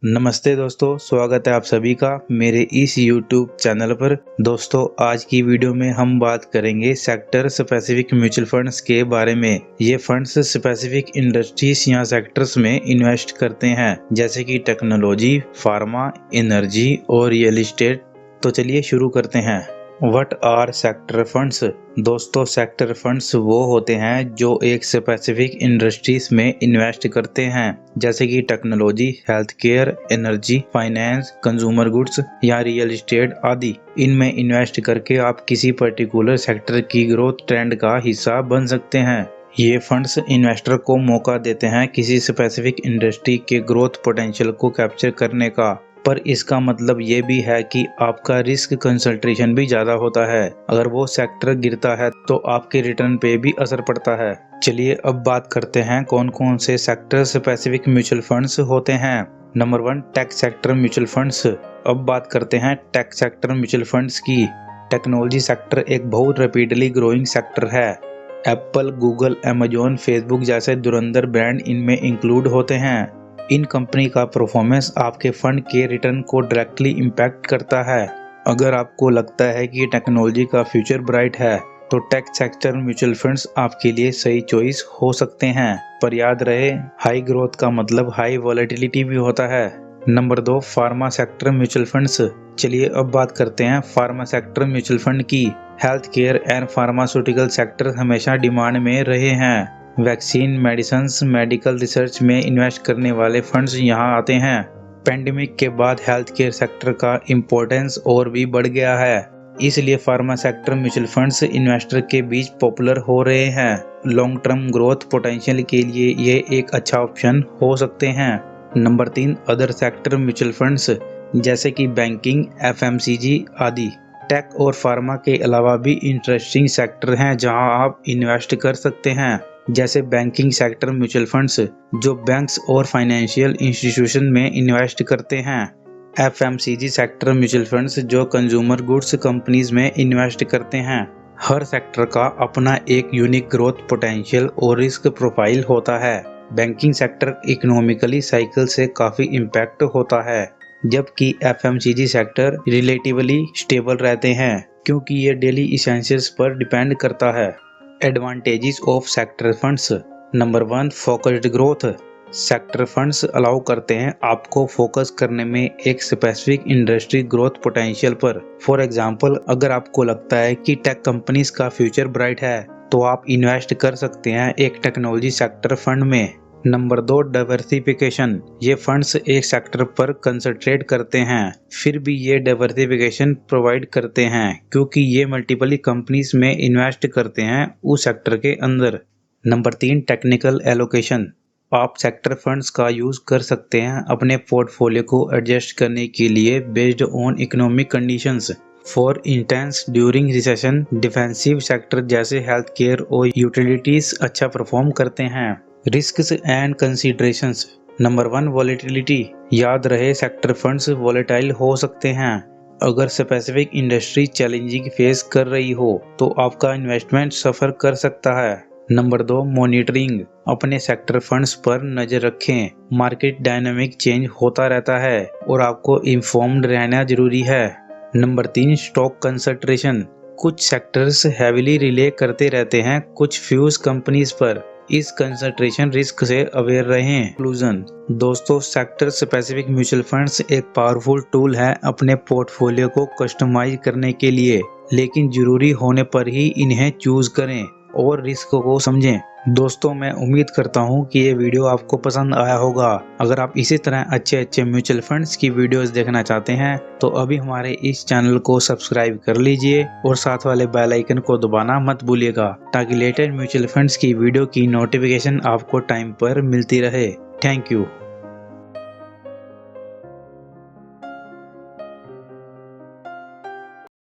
नमस्ते दोस्तों, स्वागत है आप सभी का मेरे इस YouTube चैनल पर। दोस्तों, आज की वीडियो में हम बात करेंगे सेक्टर स्पेसिफिक म्यूचुअल फंड्स के बारे में। ये फंड्स स्पेसिफिक इंडस्ट्रीज या सेक्टर्स में इन्वेस्ट करते हैं, जैसे कि टेक्नोलॉजी, फार्मा, एनर्जी और रियल एस्टेट। तो चलिए शुरू करते हैं। What are sector funds? दोस्तों, सेक्टर फंड्स वो होते हैं जो एक स्पेसिफिक इंडस्ट्रीज में इन्वेस्ट करते हैं, जैसे कि technology, health care, energy, finance, consumer goods या रियल एस्टेट आदि। इनमें इन्वेस्ट करके आप किसी पर्टिकुलर सेक्टर की ग्रोथ ट्रेंड का हिस्सा बन सकते हैं। ये फंड्स इन्वेस्टर को मौका देते हैं किसी स्पेसिफिक इंडस्ट्री के ग्रोथ पोटेंशियल को कैप्चर करने का, पर इसका मतलब ये भी है कि आपका रिस्क कंसंट्रेशन भी ज्यादा होता है। अगर वो सेक्टर गिरता है तो आपके रिटर्न पे भी असर पड़ता है। चलिए अब बात करते हैं कौन कौन से सेक्टर स्पेसिफिक म्यूचुअल फंड्स होते हैं। Number 1, tech sector mutual funds. अब बात करते हैं टेक सेक्टर म्यूचुअल फंड्स की। टेक्नोलॉजी सेक्टर एक बहुत रैपिडली ग्रोइंग सेक्टर है। एप्पल, गूगल, अमेजोन, फेसबुक जैसे धुरंधर ब्रांड इनमें इंक्लूड होते हैं। इन कंपनी का परफॉर्मेंस आपके फंड के रिटर्न को डायरेक्टली इम्पैक्ट करता है। अगर आपको लगता है कि टेक्नोलॉजी का फ्यूचर ब्राइट है तो टेक सेक्टर म्यूचुअल फंड्स आपके लिए सही चॉइस हो सकते हैं, पर याद रहे हाई ग्रोथ का मतलब हाई वॉलेटिलिटी भी होता है। Number 2, pharma sector mutual funds. चलिए अब बात करते हैं फार्मा सेक्टर म्यूचुअल फंड की। Health care and pharmaceutical sector हमेशा डिमांड में रहे हैं। वैक्सीन, मेडिसिन्स, मेडिकल रिसर्च में इन्वेस्ट करने वाले फंड्स यहाँ आते हैं। पेंडेमिक के बाद हेल्थ केयर सेक्टर का इम्पोर्टेंस और भी बढ़ गया है, इसलिए pharma sector mutual funds investor के बीच पॉपुलर हो रहे हैं। लॉन्ग टर्म ग्रोथ पोटेंशियल के लिए ये एक अच्छा ऑप्शन हो सकते हैं। Number 3, other sector mutual funds, जैसे कि बैंकिंग, FMCG आदि। टेक और फार्मा के अलावा भी इंटरेस्टिंग सेक्टर हैं जहां आप इन्वेस्ट कर सकते हैं, जैसे बैंकिंग सेक्टर म्यूचुअल फंड्स जो बैंक्स और फाइनेंशियल इंस्टीट्यूशन में इन्वेस्ट करते हैं। FMCG सेक्टर म्यूचुअल फंड्स जो कंज्यूमर गुड्स कंपनीज में इन्वेस्ट करते हैं। हर सेक्टर का अपना एक यूनिक ग्रोथ पोटेंशियल और रिस्क प्रोफाइल होता है। बैंकिंग सेक्टर इकोनॉमिकली साइकिल से काफी इम्पैक्ट होता है, जबकि FMCG सेक्टर रिलेटिवली स्टेबल रहते हैं क्योंकि ये डेली इसेंशियल्स पर डिपेंड करता है। Advantages of sector funds. Number 1, focused growth. Sector funds allow करते हैं आपको फोकस करने में एक स्पेसिफिक इंडस्ट्री ग्रोथ पोटेंशियल पर। फॉर एग्जांपल, अगर आपको लगता है कि टेक कंपनीज का फ्यूचर ब्राइट है तो आप इन्वेस्ट कर सकते हैं एक टेक्नोलॉजी सेक्टर फंड में। Number 2, diversification. ये फंड्स एक सेक्टर पर कंसंट्रेट करते हैं, फिर भी ये डाइवर्सिफिकेशन प्रोवाइड करते हैं क्योंकि ये मल्टीपल कंपनीज में इन्वेस्ट करते हैं उस सेक्टर के अंदर। Number 3, technical allocation. आप सेक्टर फंड्स का यूज कर सकते हैं अपने पोर्टफोलियो को एडजस्ट करने के लिए based on economic conditions. For instance, during recession defensive sector जैसे हेल्थ केयर और यूटिलिटीज अच्छा परफॉर्म करते हैं। Risks and considerations. Number 1, volatility. याद रहे सेक्टर फंड्स वॉलेटाइल हो सकते हैं। अगर स्पेसिफिक इंडस्ट्री चैलेंजिंग फेस कर रही हो तो आपका इन्वेस्टमेंट सफर कर सकता है। Number 2, monitoring. अपने सेक्टर फंड्स पर नजर रखें, मार्केट डायनामिक चेंज होता रहता है और आपको इन्फॉर्म्ड रहना जरूरी है। Number 3, stock concentration. कुछ सेक्टर्स हैविली रिले करते रहते हैं कुछ फ्यूज कंपनीज पर, इस कंसंट्रेशन रिस्क से अवेयर रहें। कंक्लूजन। दोस्तों, सेक्टर स्पेसिफिक म्यूचुअल फंड्स एक पावरफुल टूल है अपने पोर्टफोलियो को कस्टमाइज करने के लिए, लेकिन जरूरी होने पर ही इन्हें चूज करें और रिस्क को समझें। दोस्तों, मैं उम्मीद करता हूं कि ये वीडियो आपको पसंद आया होगा। अगर आप इसी तरह अच्छे म्यूचुअल फंड्स की वीडियोस देखना चाहते हैं तो अभी हमारे इस चैनल को सब्सक्राइब कर लीजिए और साथ वाले बेल आइकन को दबाना मत भूलिएगा, ताकि लेटेस्ट म्यूचुअल फंड्स की वीडियो की नोटिफिकेशन आपको टाइम पर मिलती रहे। Thank you.